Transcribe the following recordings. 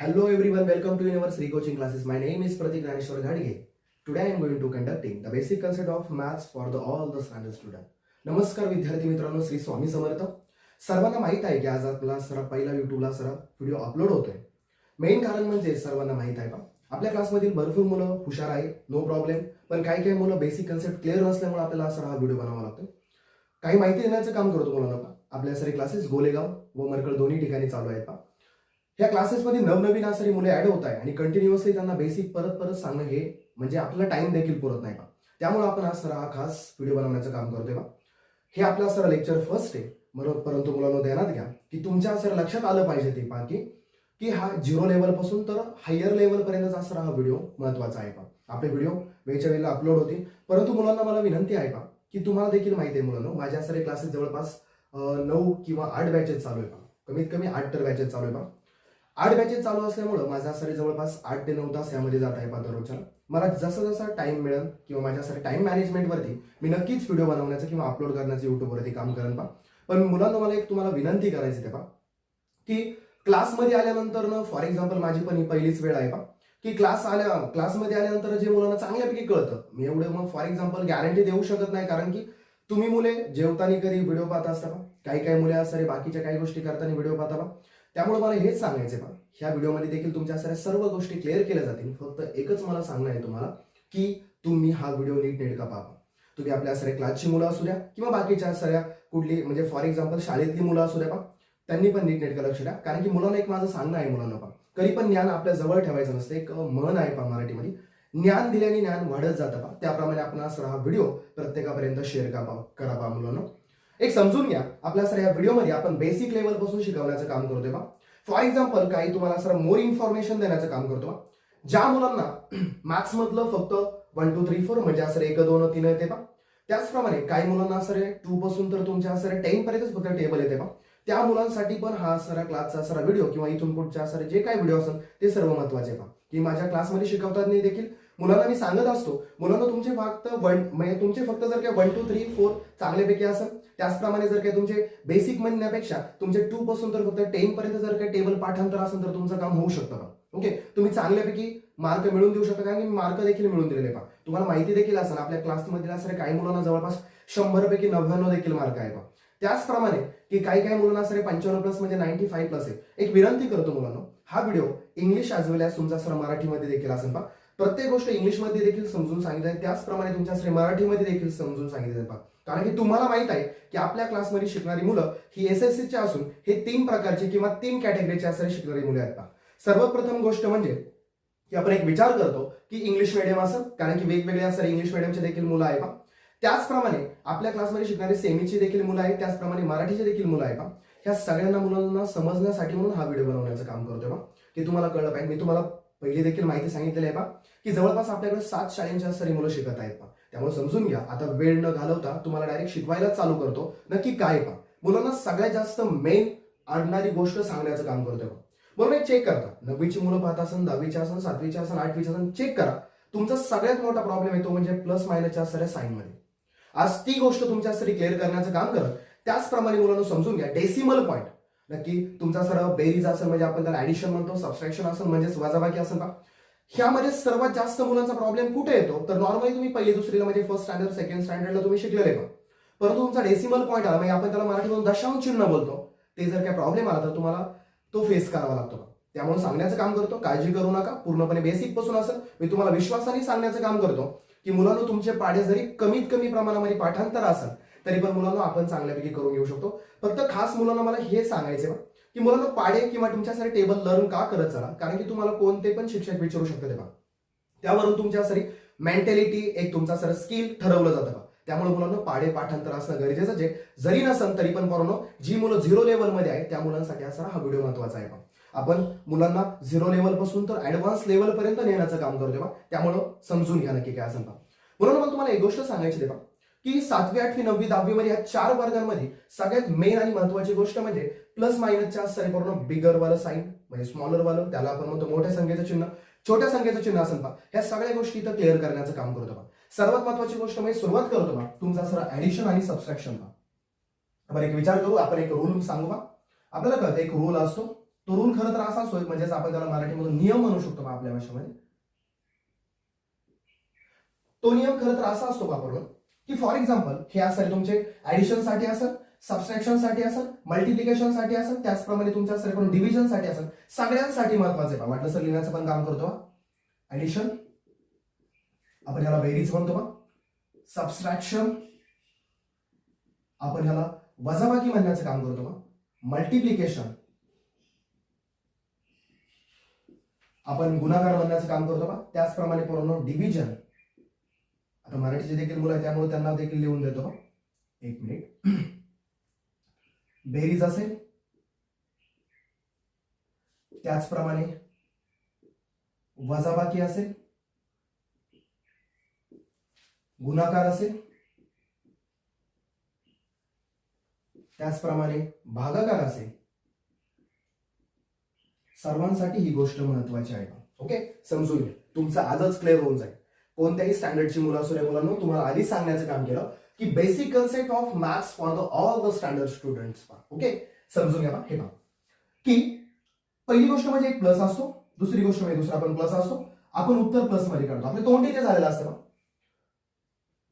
Hello everyone, welcome to Universe Free Coaching Classes. My name is Pratik Raneshwar Ghadge. Today I am going to conducting the basic concept of maths for all the standard student. नमस्कार विद्यार्थी मित्रांनो, श्री स्वामी समर्थ. सर्वांना माहित आहे की आज आपला पहिला युट्यूबला व्हिडिओ अपलोड होतोय. मेन कारण म्हणजे सर्वांना माहित आहे आपल्या क्लासमधील भरपूर मुलं हुशार आहे, नो प्रॉब्लेम, पण काही मुलं बेसिक कन्सेप्ट क्लिअर नसल्यामुळे आपल्याला हा व्हिडिओ बनावा लागतो. काही माहिती देण्याचं काम करतो मुलांना. आपल्या क्लासेस गोलेगाव व मरकळ दोन्ही ठिकाणी चालू आहेत. ह्या क्लासेसमध्ये नवनवीन असणारी मुले ऍड होत आहे आणि कंटिन्युअसली त्यांना बेसिक परत सांगणं हे म्हणजे आपला टाइम देखील पुरत नाही त्यामुळे आपण हा खास व्हिडिओ बनवण्याचं काम करतोय हे आपला लेक्चर फर्स्ट आहे. परंतु मुलांनो ध्यानात घ्या की तुमच्या लक्षात आलं पाहिजे ते की हा 0 लेवल पासून तर हायर लेवल पर्यंतचा हा व्हिडिओ महत्वाचा आहे आपले व्हिडिओ वेळच्या वेळेला अपलोड होतील. परंतु मुलांना मला विनंती आहे की तुम्हाला देखील माहिती आहे मुलांनो, माझ्या क्लासेस जवळपास 9 किंवा 8 बॅचेस चालू आहे कमीत कमी 8 तर बॅचेस चालू आहे 8 बॅचेस चालू असल्यामुळे माझा जवळपास 8 ते 9 तास यामध्ये जात आहे दररोजच्या. मला जसा टाइम मिळेल किंवा माझ्या टाइम मॅनेजमेंटवरती मी नक्कीच व्हिडिओ बनवण्याचं किंवा अपलोड करण्याचं युट्यूबवरती काम करेन पण मुलांना मला एक तुम्हाला विनंती करायची ते की क्लासमध्ये आल्यानंतर फॉर एक्झाम्पल माझी पण ही पहिलीच वेळ आहे की क्लासमध्ये आल्यानंतर जे मुलांना चांगल्यापैकी कळतं, मी एवढं मग फॉर एक्झाम्पल गॅरंटी देऊ शकत नाही, कारण की तुम्ही मुले जेवताना कधी व्हिडिओ पाहत असता काही मुले असणारे बाकीच्या काही गोष्टी करताना व्हिडिओ पाहता त्यामुळे मला हेच सांगायचं ह्या व्हिडिओमध्ये देखील तुमच्या सर्व गोष्टी क्लिअर केल्या जातील. फक्त एकच मला सांगणं आहे तुम्हाला की तुम्ही हा व्हिडिओ नीटनेटका पहा. तुम्ही आपल्या क्लासची मुलं असू द्या किंवा बाकीच्या कुठली म्हणजे फॉर एक्झाम्पल शाळेतली मुलं असू द्या त्यांनी पण नीटनेटका लक्ष द्या, कारण की मुलांना एक माझं सांगणं आहे मुलांना कधी पण ज्ञान आपल्या जवळ ठेवायचं नसतं. एक म्हण आहे मराठीमध्ये, ज्ञान दिल्याने ज्ञान वाढत जातं त्याप्रमाणे आपण हा व्हिडिओ प्रत्येकापर्यंत शेअर करा मुलांना. एक समजून घ्या, आपल्या या व्हिडिओमध्ये आपण बेसिक लेवल पासून शिकवण्याचं काम करतोय फॉर एक्झाम्पल काही तुम्हाला मोर इन्फॉर्मेशन देण्याचं काम करतो. ज्या मुलांना मॅथ्स मधलं फक्त 1 2 3 4 म्हणजे 1 2 3 येते त्याचप्रमाणे काही मुलांना 2 पासून तर तुमच्या 10 पर्यंतच फक्त टेबल येते त्या मुलांसाठी पण हा क्लासचा व्हिडिओ किंवा इथून पुढच्या जे काही व्हिडिओ असेल ते सर्व महत्वाचे की माझ्या क्लासमध्ये शिकवताना देखील मुलांना मी सांगत असतो, मुलांना तुमचे फक्त जर काही 1 2 3 4 चांगल्यापैकी असेल, त्याचप्रमाणे जर काही तुमचे बेसिक म्हणण्यापेक्षा तुमचे 2 पासून तर फक्त 10 पर्यंत जर काही टेबल पाठांतर असेल तर तुमचं काम होऊ शकतं ओके. तुम्ही चांगल्यापैकी मार्क मिळवून देऊ शकता, कारण की मार्क देखील मिळवून दिलेले तुम्हाला माहिती देखील असेल आपल्या क्लासमध्ये असणारे काही मुलांना जवळपास 100 पैकी 99 देखील मार्क आहे त्याचप्रमाणे की काही मुलांना 95 प्लस म्हणजे 95 प्लस आहे. एक विनंती करतो मुलांना, हा व्हिडिओ इंग्लिश ॲज वेल ॲज तुमचा मराठीमध्ये देखील असेल प्रत्येक गोष्ट इंग्लिशमध्ये देखील समजून सांगितलं आहे, त्याचप्रमाणे तुमच्या मराठीमध्ये देखील समजून सांगितलं कारण की तुम्हाला माहित आहे की आपल्या क्लासमध्ये शिकणारी मुलं ही SSC असून हे 3 प्रकारचे किंवा 3 कॅटेगरीचे असणारी शिकणारी मुले आहेत सर्वप्रथम गोष्ट म्हणजे की आपण एक विचार करतो की इंग्लिश मीडियम असेल, कारण की वेगवेगळे असणारे इंग्लिश मीडियमचे देखील मुलं आहेत त्याचप्रमाणे आपल्या क्लासमध्ये शिकणारे सेमीची देखील मुलं आहेत, त्याचप्रमाणे मराठीचे देखील मुलं आहेत ह्या सगळ्यांना मुलांना समजण्यासाठी म्हणून हा व्हिडिओ बनवण्याचं काम करतोय की तुम्हाला कळलं पाहिजे. मी तुम्हाला पहिली देखील माहिती सांगितलेली आहे की जवळपास आपल्याकडे 7 शाळांच्या असणारी मुलं शिकत आहेत त्यामुळे समजून घ्या. आता वेळ न घालवता तुम्हाला डायरेक्ट शिकवायला चालू करतो. नक्की काय मुलांना सगळ्यात जास्त मेन अडणारी गोष्ट सांगण्याचं काम करतोय बरोबर. चेक करता 9वीची मुलं पाहत असेल, 10वीची असेल, 7वीची असेल, 8वीची असेल, चेक करा. तुमचा सगळ्यात मोठा प्रॉब्लेम येतो म्हणजे प्लस मायनसच्या असणाऱ्या साईनमध्ये. आज ती गोष्ट तुमच्यासाठी क्लिअर करण्याचं काम करत. त्याचप्रमाणे मुलांना समजून घ्या डेसिमल पॉईंट, नक्की तुमचा बेरीज असेल म्हणजे आपण त्याला ऍडिशन म्हणतो, सबस्ट्रॅक्शन असेल म्हणजे वजाबाकी असेल ह्यामध्ये सर्वात जास्त मुलांचा प्रॉब्लेम कुठे येतो तर नॉर्मली तुम्ही पहिली दुसरीला म्हणजे फर्स्ट स्टँडर्ड सेकंड स्टँडर्डला तुम्ही शिकलेले परंतु तुमचा डेसिमल पॉईंट आला म्हणजे आपण त्याला मराठीमधून दशांश चिन्ह बोलतो, ते जर काही प्रॉब्लेम आला तर तुम्हाला तो फेस करावा लागतो. त्यामुळे सांगण्याचं काम करतो, काळजी करू नका, पूर्णपणे बेसिक पासून असेल मी तुम्हाला विश्वासाने सांगण्याचं काम करतो की मुलांना तुमचे पाढे जरी कमीत कमी प्रमाणामध्ये पाठांतर असेल तरी पण मुलांना आपण चांगल्यापैकी करून घेऊ शकतो. फक्त खास मुलांना मला हे सांगायचं की मुलांना पाढे किंवा तुमच्यासाठी टेबल लर्न का करत चला, कारण की तुम्हाला कोणते पण शिक्षक विचारू शकतो तेव्हा त्यावरून तुमच्यासाठी मेंटॅलिटी एक तुमचा स्किल ठरवलं जातं त्यामुळे मुलांना पाढे पाठांतर असणं गरजेचं आहे. जरी नसेल तरी पण पोरांनो, जी मुलं 0 लेवलमध्ये आहे त्या मुलांसाठी हा व्हिडिओ महत्वाचा आहे. आपण मुलांना 0 लेवल पासून तर ऍडव्हान्स लेवल पर्यंत नेण्याचं काम करतोय त्यामुळे समजून घ्या नक्की काय असेल मुलांना. मला तुम्हाला एक गोष्ट सांगायची आहे की 7वी 8वी 9वी 10वी मध्ये या 4 वर्गांमध्ये सगळ्यात मेन आणि महत्वाची गोष्ट म्हणजे प्लस मायनसच्या संपूर्ण बिगर वालं साईन म्हणजे स्मॉलर वालं, त्याला आपण म्हणतो मोठ्या संख्येचं चिन्ह, छोट्या संख्येचं चिन्ह असेल ह्या सगळ्या गोष्टी इथं क्लिअर करण्याचं काम करतो. सर्वात महत्वाची गोष्ट म्हणजे सुरुवात करतो तुमचा ऍडिशन आणि सबस्ट्रॅक्शन. आपण एक विचार करू, आपण एक रूल सांगू आपल्याला कळतं एक रूल असतो तो रूल खरं तर असा असतो, म्हणजेच आपण त्याला मराठीमधून नियम म्हणू शकतो बा आपल्या भाषेमध्ये. तो नियम खरं तर असा असतो वापरून की फॉर एक्झाम्पल हे असेल तुमचे ऍडिशन साठी असेल, सबस्ट्रॅक्शन साठी असेल, मल्टिप्लिकेशन साठी असेल, त्याचप्रमाणे तुमच्या असेल डिव्हिजन साठी असेल, सगळ्यांसाठी महत्वाचं आहे. वाटलं सर लिहिण्याचं पण काम करतो. ऍडिशन आपण ह्याला बेरीज म्हणतो बा, सबस्ट्रॅक्शन आपण ह्याला वजाबाकी म्हणण्याचं काम करतो बा, मल्टिप्लिकेशन आपण गुणाकार म्हणण्याचं काम करतो बा, त्याचप्रमाणे पोरांनो डिव्हिजन आता मराठीचे देखील मुलं आहे त्यामुळे त्यांना देखील लिहून देतो बा. एक मिनिट. बेरीज असेल, त्याचप्रमाणे वजाबाकी असेल, गुणाकार असेल, त्याचप्रमाणे भागाकार असेल, सर्वांसाठी ही गोष्ट महत्वाची आहे. ओके, समजून घ्या. तुमचं आजच क्लिअर होऊन जाईल. कोणत्याही स्टँडर्डची मुलं असू द्या मुलांना, तुम्हाला आधीच सांगण्याचं काम केलं की basic concept of maths for the all the standard students. Okay, समजून घ्या हे पहा की पहिली गोष्ट म्हणजे एक प्लस असतो, दुसरी गोष्ट म्हणजे दुसरा पण प्लस असतो. आपण उत्तर प्लस मध्ये काढतो. आपले तोंड इथे झालेलं असतं.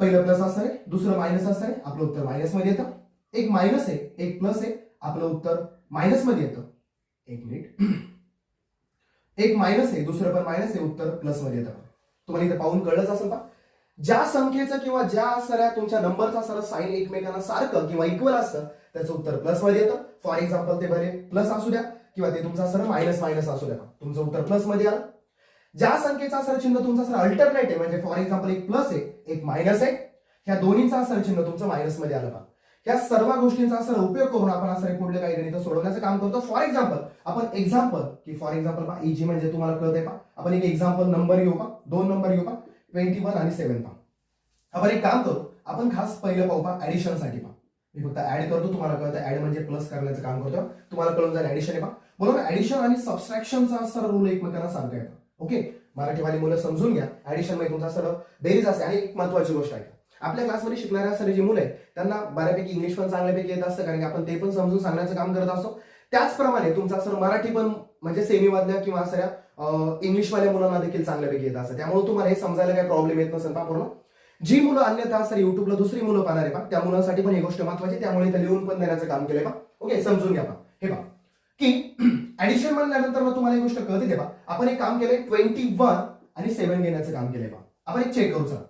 पहिलं प्लस असणार आहे, दुसरं मायनस असणार आहे, आपलं उत्तर मायनस मध्ये येतं. एक मायनस आहे, एक प्लस आहे, आपलं उत्तर मायनस मध्ये येतं. एक मिनिट. एक मायनस आहे, दुसरं पण मायनस आहे, उत्तर प्लस मध्ये येतं. तुम्हाला इथे पाहून कळलंच असेल का, ज्या संख्येचं किंवा ज्या असणाऱ्या तुमच्या नंबरचा असणारं साईन एकमेकांना सारखं किंवा इक्वल असतं त्याचं उत्तर प्लस मध्ये येतं. फॉर एक्झाम्पल ते भले प्लस असू द्या किंवा ते तुमचं असं मायनस मायनस असू द्या, तुमचं उत्तर प्लस मध्ये आलं. ज्या संख्येचा असणारं चिन्ह तुमचं असं अल्टरनेट आहे, म्हणजे फॉर एक्झाम्पल एक प्लस आहे एक मायनस आहे, ह्या दोन्हीचा असणारं चिन्ह तुमचं मायनस मध्ये आलं. या सर्व गोष्टींचा असं उपयोग करून आपण असं पुढले काही गणित सोडवण्याचं काम करतो. फॉर एक्झाम्पल आपण एक्झाम्पल की फॉर एक्झाम्पल पहा इजी म्हणजे तुम्हाला कळतंय पहा. आपण एक एक्झाम्पल नंबर घेऊ पहा, दोन नंबर घेऊ पहा, 21 आणि 7 पहा. आपण एक काम करू, आपण खास पहिलं पाहू पहा ऍडिशन साठी पहा. मी फक्त ऍड करतो, तुम्हाला कळतं ऍड म्हणजे प्लस करण्याचं काम करतो. तुम्हाला कळून जाईल ऍडिशन आहे पहा. बरोबर, ऍडिशन आणि सबस्ट्रॅक्शनचा असणारा रूल एकमेकांना सारखा आहे. ओके, मराठीवाली मुलं समजून घ्या. ऍडिशन म्हणजे तुमचा सर्व बेरीज असते. आणि एक महत्वाची गोष्ट आहे, आपल्या क्लासमध्ये शिकणाऱ्या सर्व जी मुलं आहेत त्यांना बऱ्यापैकी इंग्लिश पण चांगल्यापैकी येत असतं, कारण की आपण ते पण समजून सांगण्याचं काम करत असतो. त्याचप्रमाणे तुमचा सर्व मराठी पण म्हणजे सेमीवाल्या किंवा असं इंग्लिशवाल्या मुलांना देखील चांगल्यापैकी येत असतं. त्यामुळे तुम्हाला हे समजायला काही प्रॉब्लेम येत नसेल. पूर्ण जी मुलं अन्यथा असं युट्यूबला दुसरी मुलं पाहणार आहे पहा, त्या मुलांसाठी पण ही गोष्ट महत्वाची, त्यामुळे इथे लिहून पण देण्याचं काम केलंय पहा. ओके, समजून घ्या पहा. हे पहा की ऍडिशन म्हणल्यानंतर मग तुम्हाला ही गोष्ट कळते ते पहा. आपण एक काम केलंय 21 आणि 7 घेण्याचं काम केलंय पहा. आपण एक चेक करू. चला,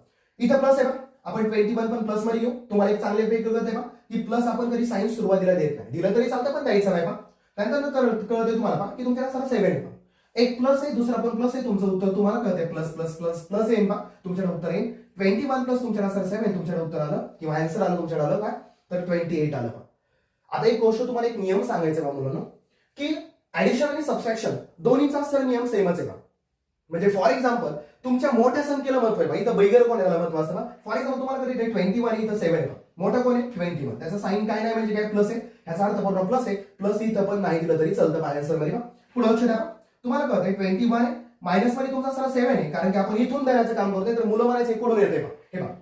इथं प्लस आहे पहा, आपण 21 पण प्लस मध्ये घेऊ. तुम्हाला एक चांगले पैकी कळत आहे पहा की प्लस आपण कधी साईन सुरुवातीला देत नाही, दिलं तरी चालतं पण द्यायचं नाही पहा. त्यानंतर कळतंय तुम्हाला पहा की तुमच्या सर 7 आहे पहा. एक प्लस आहे, दुसरा पण प्लस आहे, तुमचं उत्तर तुम्हाला कळतंय प्लस प्लस प्लस प्लस येईल पहा. तुमच्याकडे उत्तर येईल 21 प्लस तुमच्याकडे सर 7, तुमच्याकडे उत्तर आलं किंवा आन्सर आलं तुमच्याकडे आलं काय तर 28 आलं पहा. आता एक गोष्ट तुम्हाला एक नियम सांगायचा आहे मुलांना की ऍडिशन आणि सबस्ट्रॅक्शन दोन्हीचा सर नियम सेमच आहे. म्हणजे फॉर एक्झाम्पल तुमच्या मोठ्या संख्येला महत्व आहे. इथं बैगर कोण याला महत्व असतं ना. फॉर एक्झाम्पल तुम्हाला कधी 21 इथं 7 आहे, मोठा कोण आहे 21, त्याचा साईन काय नाही म्हणजे काय प्लस आहे, ह्याचा अर्थ पूर्ण प्लस आहे. प्लस इथं पण नाही दिलं तरी चालतं आन्सर मध्ये. पुढे लक्ष द्या, तुम्हाला कळतंय 21 आहे, मायनस मध्ये तुमचा सर 7 आहे, कारण की आपण इथून देण्याचं काम करतोय तर मुलं म्हणायचे इकडून येते पहा. हे पहा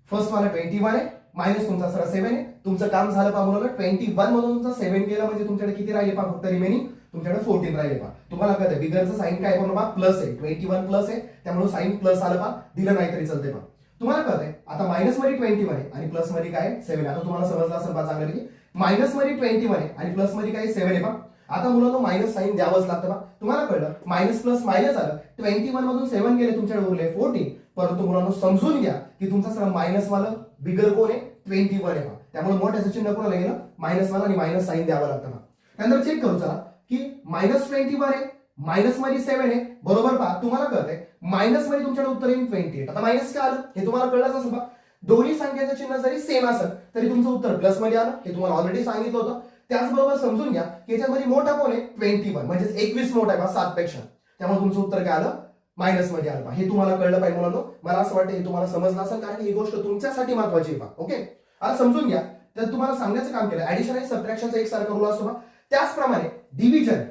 फर्स्ट वाला 21 आहे, मायनस तुमचा सर 7 आहे. तुमचं काम झालं पहा मुलं, 21 मधून तुमचा 7 गेला म्हणजे तुमच्याकडे किती राहिले पहा फक्त रिमेनिंग तुमच्याकडे 14 राहिले पहा. तुम्हाला कळतं बिगरचं साईन काय पण पहा प्लस आहे, 21 प्लस आहे त्यामुळे साईन प्लस आलं पहा, दिलं नाही तरी चालतंय पहा. तुम्हाला कळतंय आता मायनस मध्ये 21 आहे आणि प्लस मध्ये काय 7. आता तुम्हाला समजलं असेल पहा चांगलं की मायनस मध्ये 21 आहे आणि प्लस मध्ये काय 7 आहे पहा. आता मुलांना मायनस साईन द्यावंच लागतं पहा. तुम्हाला कळलं मायनस प्लस मायनस आलं, 21 मधून 7 गेले तुमच्याकडे उरले 14. परंतु मुलांना समजून घ्या की तुमचा सर मायनस वाला बिगर कोण आहे 21 आहे पहा. त्यामुळे मोठ्याचं चिन्ह कोणाला गेलं मायनस वाला आणि मायनस साईन द्यावं लागतं पहा. त्यानंतर चेक करू चला की मायनस 21 आहे, मायनस मध्ये 7 आहे, बरोबर पहा. तुम्हाला कळतंय मायनस मध्ये तुमच्याकडे उत्तर येईल 28. आता मायनस काय आलं हे तुम्हाला कळलंच असेल पहा. दोन्ही संख्येचं चिन्ह जरी सेम असेल तरी तुमचं उत्तर प्लस मध्ये आलं, हे तुम्हाला ऑलरेडी सांगितलं होतं. त्याचबरोबर समजून घ्या की याच्यामध्ये मोठा कोण आहे 21 म्हणजे 21 मोठा आहे 7 पेक्षा, त्यामुळे तुमचं उत्तर काय आलं मायनस मध्ये आलं. हे तुम्हाला कळलं पाहिजे मुलांनो. मला असं वाटतं हे तुम्हाला समजलं असेल कारण ही गोष्ट तुमच्यासाठी महत्वाची आहे. ओके, आता समजून घ्या. तर तुम्हाला सांगण्याचं काम केलं ऍडिशन आणि सबट्रॅक्शनचा एकसारखा रूल असतो. त्याचप्रमाणे डिव्हिजन,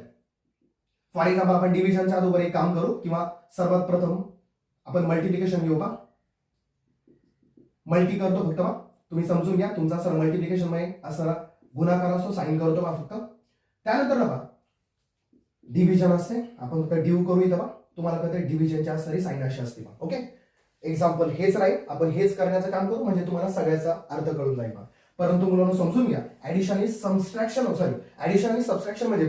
फॉर एक्झाम्पल आपण डिव्हिजनच्या अगोदर एक काम करू किंवा सर्वात प्रथम आपण मल्टिप्लिकेशन घेऊ पहा. मल्टी करतो फक्त पहा, तुम्ही समजून घ्या. तुमचा सर मल्टिप्लिकेशन मध्ये असणारा गुणाकार असतो, साईन करतो पहा फक्त. त्यानंतर पहा डिव्हिजन असते, आपण फक्त डिव करू इथं बा, तुम्हाला कळतं डिव्हिजनच्या असणारी साईन अशी असते बा. ओके, एक्झाम्पल हेच राहील, आपण हेच करण्याचं काम करू म्हणजे तुम्हाला सगळ्याचा अर्थ कळून जाईल बा. परंतु मुलांना समजून घ्या, ऍडिशन आणि सबट्रॅक्शन ऍडिशन आणि सबट्रॅक्शन म्हणजे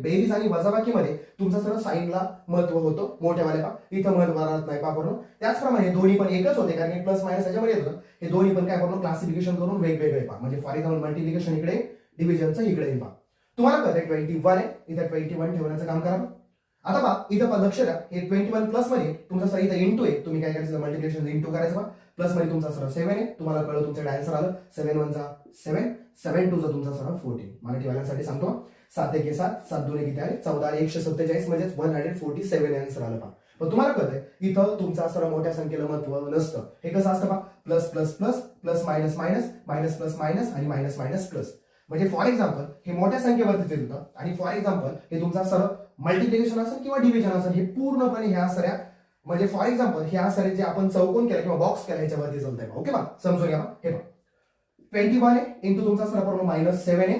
बेरीज आणि वजाबाकीमध्ये तुमचं सर्व साईनला महत्व होतं मोठ्यावाल्या पा, इथं महत्व राहत नाही पा करून. त्याचप्रमाणे दोन्ही पण एकच होते कारण की प्लस मायनस याच्यामध्ये येत होतं. हे दोन्ही पण काय करून क्लासिफिकेशन करून वेगवेगळे पा, म्हणजे फॉर एक्झाम्पल मल्टिप्लिकेशन इकडे, डिव्हिजनचं इकडे पा. तुम्हाला कळतंय 21 आहे, इथं 21 ठेवण्याचं काम करा. आता पहा इथं पहा लक्ष द्या, हे 21 प्लस मध्ये तुमचा सर इथं इंटू आहे, तुम्ही काय करायचं मल्टिप्लिकेशन इंटू करायचं पहा. प्लस मध्ये तुमचा सर 7 आहे, तुम्हाला कळलं तुमचं आन्सर आलं 7 1 जा 7, 7 2 जा तुमचा सर 14. मराठी वाल्यांसाठी सांगतो, 7 1 7, 7 2 किती आले 14 आणि 147 म्हणजे 147 आन्सर आलं पहा. पण तुम्हाला कळतंय इथं तुमचा सर मोठ्या संख्येला महत्व नसतं. हे कसं असतं पहा, plus plus plus plus minus minus minus plus minus आणि मायनस मायनस प्लस. म्हणजे फॉर एक्झाम्पल हे मोठ्या संख्येवरती येत होतं आणि फॉर एक्झाम्पल हे तुमचा सर मल्टिप्लिकेशन असेल किंवा डिव्हिजन असेल, हे पूर्णपणे ह्या सऱ्या म्हणजे फॉर एक्झाम्पल ह्या सरे जे आपण चौकोन केला किंवा बॉक्स केला ह्याच्यावरती चालतंय. ओके बा, समजून घ्या. हे बघा 21 आहे इंटू तुमचा सर पूर्ण -7 आहे.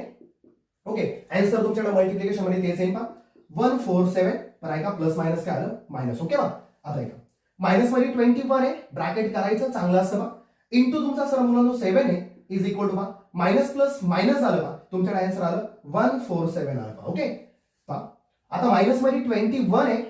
ओके, आन्सर तुमच्याकडे मल्टिप्लिकेशन मध्ये तेच येईल पा 147, पण ऐका प्लस मायनस काय आलं मायनस. ओके बा, आता ऐका मायनस मध्ये 21 आहे, ब्रॅकेट करायचं चांगलं असतं बा, इंटू तुमचा सर मुलांनो 7 आहे इज इक्वल टू बा मायनस प्लस मायनस झालं बा, तुमच्याकडे आन्सर आलं 147 आलं बा. ओके पा, आता मायनस मध्ये 21 आहे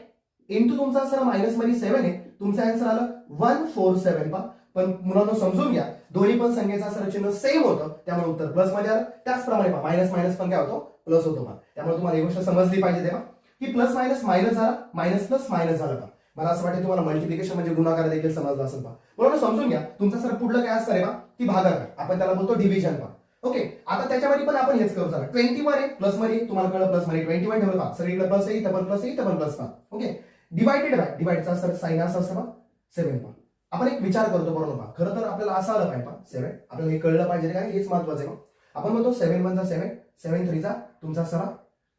इंटू तुमचा सर मायनस मध्ये 7 आहे, तुमचं आन्सर आलं 147 पा. पण मुलांना समजून घ्या, दोन्ही पण संख्येचा सर चिन्ह सेम होतं, त्यामुळे उत्तर प्लस मध्ये आलं. त्याचप्रमाणे पहा मायनस मायनस पण काय होतो प्लस होतो पा. त्यामुळे तुम्हाला ही गोष्ट समजली पाहिजे तेव्हा की प्लस मायनस मायनस झाला, मायनस प्लस मायनस झालं पा. मला असं वाटतं तुम्हाला मल्टिप्लिकेशन म्हणजे गुणाकार देखील समजला असेल पा. मुलांना समजून घ्या, तुमचा सर पुढलं काय असतं रे बा की भागाकार, आपण त्याला बोलतो डिव्हिजन पा. ओके, आता त्याच्यामध्ये पण आपण हेच करू चला 21 आहे प्लस मध्ये, तुम्हाला कळलं प्लस मध्ये 21 ठेवलं पा, सगळीकडे प्लस आहे, इथं पण प्लस आहे, इथं पण प्लस पा. ओके, डिवायडेड बाय, डिवाइडचा सर साइन असं असतं पा 7 पा. आपण एक विचार करतो बरोबर पा, खरं तर आपल्याला असं आलं पाहिजे पा 7, आपल्याला हे कळलं पाहिजे काय हेच महत्वाचं आहे. आपण म्हणतो 7 1 जा 7, 7 3 जा तुमचा सर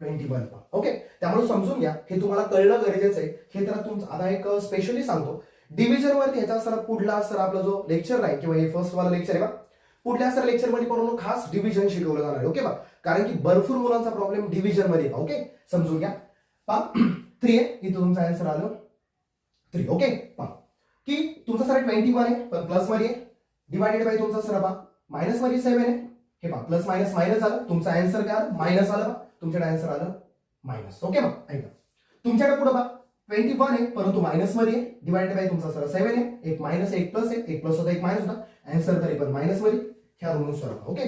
21 पा. ओके, त्यामुळे समजून घ्या, हे तुम्हाला कळलं गरजेचं आहे. हे तर तुमचं आता एक स्पेशली सांगतो डिव्हिजन वरती ह्याचा सर पुढला सर आपला जो लेक्चर आहे किंवा हे फर्स्ट वाला लेक्चर आहे बा, पुढल्या सर लेक्चर मध्ये पण खास डिव्हिजन शिकवलं जाणार आहे. ओके बा, कारण की भरपूर मुलांचा प्रॉब्लेम डिव्हिजन मध्ये. ओके, समजून घ्या पा 3 आहे, इथं तुमचं आन्सर आलं 3. ओके पा, की तुमचा सर 21 आहे पण प्लस मध्ये डिवायडेड बाय तुमचा सर बा मायनस मध्ये 7 आहे. हे पा प्लस मायनस मायनस झालं, तुमचा आन्सर काय आलं मायनस आलं बा, तुमच्याकडे आन्सर आलं मायनस. ओके बा, ऐका तुमच्याकडे पुढे बा 21 आहे परंतु मायनस मध्ये डिवायडेड बाय तुमचा सर 7 आहे, एक मायनस एक प्लस आहे, एक प्लस होता एक मायनस होता, आन्सर तरी पण मायनस मध्ये ह्या नुसार. ओके,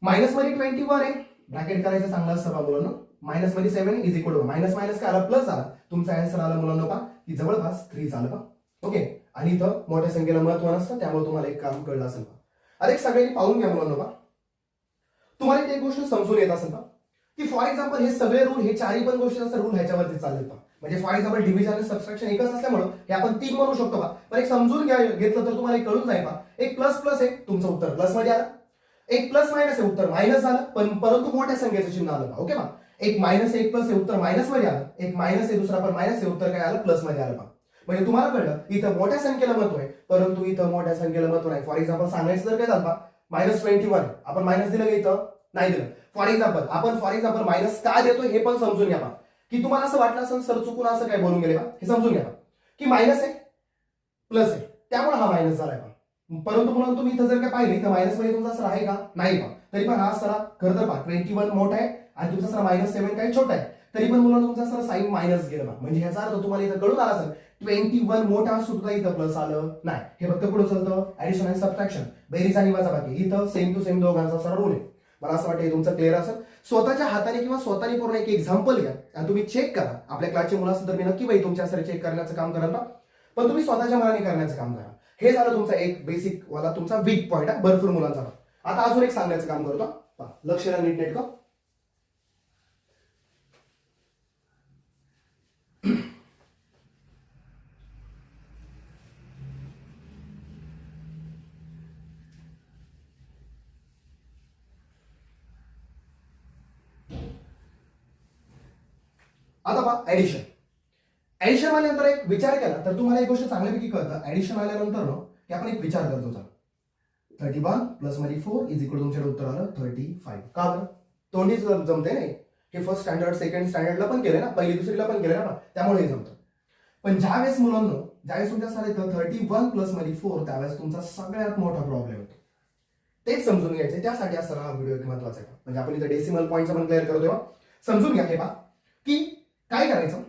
मायनस मध्ये 21 आहे, ब्रॅकेट करायचं चांगलं असतं बा मुलांना, मायनस मध्ये 7 is equal to minus minus काय आला प्लस झाला, तुमचा आन्सर आला मुलांना पा की जवळपास 3 झालं पा. ओके, आणि इथं मोठ्या संख्येला महत्व नसतं, त्यामुळे तुम्हाला एक काम कळलं असेल पा. आता एक सगळ्यांनी पाहून घ्या मुलांना पा, तुम्हाला एक गोष्ट समजून येत असेल पा की फॉर एक्झाम्पल हे सगळे रूल, हे चारही पण गोष्टी असतात रूल ह्याच्यावरती चालले पा. म्हणजे फॉर एक्झाम्पल डिव्हिजन आणि सबट्रॅक्शन एकच असल्यामुळे हे आपण 3 म्हणू शकतो पा. पण एक समजून घ्या घेतलं तर तुम्हाला कळून जाईल पा, एक प्लस प्लस आहे तुमचं उत्तर प्लस मध्ये आलं, एक प्लस मायनस आहे उत्तर मायनस झालं, पण परंतु मोठ्या संख्येचं चिन्ह आलं पा. ओके पा, एक मायनस एक प्लस आहे उत्तर मायनस मध्ये आलं, एक मायनस आहे दुसरा पण मायनस आहे उत्तर काय आलं प्लस मध्ये आलं पा. म्हणजे तुम्हाला कळलं इथं मोठ्या संख्येला महत्व आहे परंतु इथं मोठ्या संख्येला महत्व नाही. फॉर एक्झाम्पल सांगायचं तर काय झालं पा -21, आपण मायनस दिलं का इथं नाही दिलं. फॉर एक्झाम्पल मायनस का देतो हे पण समजून घ्या पा, की तुम्हाला असं वाटलं असेल सर चुकून असं काय बोलून गेले पा, हे समजून घ्या की मायनस आहे प्लस आहे त्यामुळे हा मायनस झालाय पा. परंतु म्हणून तुम्ही इथं जर काय पाहिली तर मायनस मध्ये तुमचा सर आहे का नाही पा, तरी पण हा सरा खरं तर पा 21 मोठा आहे आणि तुमचा सर -7 काय छोटा आहे, तरी पण मुलांना तुमचा सर साइन मायनस गेला पा. म्हणजे ह्याचा अर्थ तुम्हाला इथं कळून आला सर 21 मोठा सुद्धा इथं प्लस आलं नाही, हे फक्त पुढे चालतं ऍडिशन आणि सबट्रॅक्शन, बेरीज आणि वजाबाकी, इथं सेम टू सेम दोघांचा सर रूल आहे. मला असं वाटतं तुमचं क्लिअर असेल. स्वतःच्या हाताने किंवा स्वतःने पूर्ण एक एक्झाम्पल घ्या आणि तुम्ही चेक करा. आपल्या क्लासचे मुलं असेल तर मी नक्की बाई तुमच्या सर चेक करण्याचं काम कराल, पण तुम्ही स्वतःच्या मनाने करण्याचं काम करा. हे झालं तुमचा एक बेसिक वाला तुमचा वीक पॉईंट आहे भरपूर मुलांचा. आता अजून एक सांगण्याचं काम करतो, लक्ष द्या नीट नेटकं. आता पहा ऍडिशन, ऍडिशन आल्यानंतर एक विचार केला तर तुम्हाला एक गोष्ट चांगल्यापैकी कळतं. ऍडिशन आल्यानंतर की आपण एक विचार करतो, 31 प्लस मध्ये 4 इज इक्वल तुमच्याकडे उत्तर आलं 35. का बरं तोंडीच जमते नाही, हे फर्स्ट स्टँडर्ड सेकंड स्टँडर्डला पण केलंय ना, पहिली दुसरीला पण केलंय ना, त्यामुळे हे जमतं. पण ज्यावेळेस मुलांना ज्यावेळेस तुमच्या येतं 31 प्लस मध्ये 4, त्यावेळेस तुमचा सगळ्यात मोठा प्रॉब्लेम येतो. तेच समजून घ्यायचे, त्यासाठी हा सगळा व्हिडिओ एक महत्वाचा आहे. म्हणजे आपण इथं डेसिमल पॉईंटचं पण क्लिअर करतो तेव्हा समजून घ्या. हे पहा की काय करायचं,